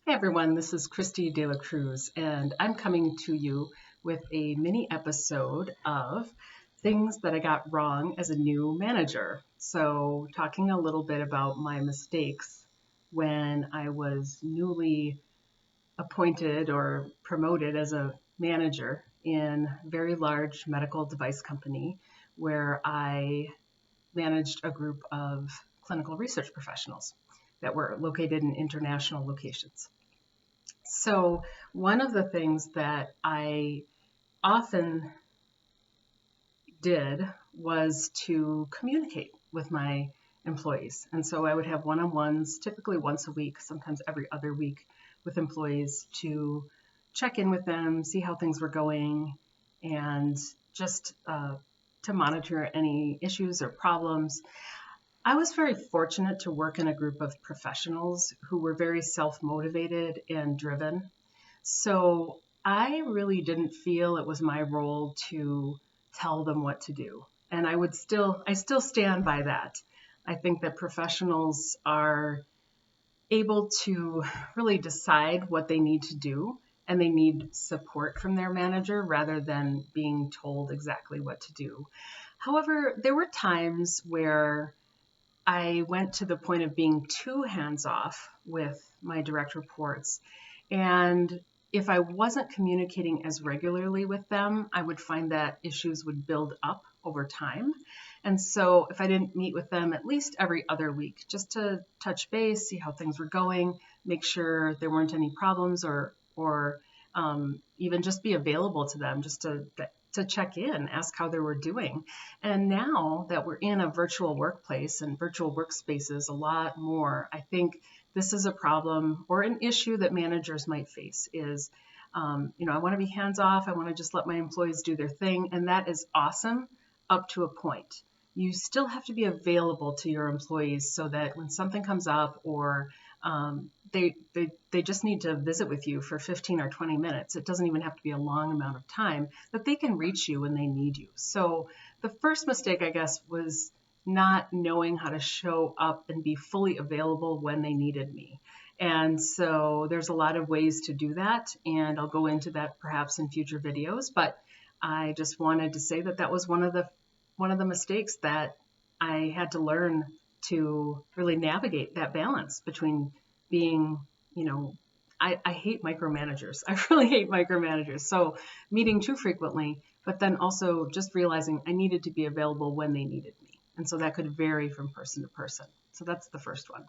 Hey everyone, this is Christy De La Cruz, and I'm coming to you with a mini episode of things that I got wrong as a new manager. So, talking a little bit about my mistakes when I was newly appointed or promoted as a manager in a very large medical device company where I managed a group of clinical research professionals that were located in international locations. So, one of the things that I often did was to communicate with my employees. And so I would have one on ones, typically once a week, sometimes every other week, with employees to check in with them, see how things were going, and just to monitor any issues or problems. I was very fortunate to work in a group of professionals who were very self motivated and driven. So I really didn't feel it was my role to tell them what to do. And I still stand by that. I think that professionals are able to really decide what they need to do, and they need support from their manager rather than being told exactly what to do. However, there were times where I went to the point of being too hands off with my direct reports. And if I wasn't communicating as regularly with them, I would find that issues would build up over time. And so if I didn't meet with them at least every other week, just to touch base, see how things were going, make sure there weren't any problems, or even just be available to them, just to check in, ask how they were doing. And now that we're in a virtual workplace and virtual workspaces a lot more, I think this is a problem or an issue that managers might face is, I want to be hands off. I want to just let my employees do their thing. And that is awesome up to a point. You still have to be available to your employees so that when something comes up or they just need to visit with you for 15 or 20 minutes. It doesn't even have to be a long amount of time, that they can reach you when they need you. So the first mistake, I guess, was not knowing how to show up and be fully available when they needed me. And so there's a lot of ways to do that, and I'll go into that perhaps in future videos, but I just wanted to say that that was one of the mistakes that I had to learn to really navigate that balance between being, I hate micromanagers. I really hate micromanagers. So meeting too frequently, but then also just realizing I needed to be available when they needed me. And so that could vary from person to person. So that's the first one.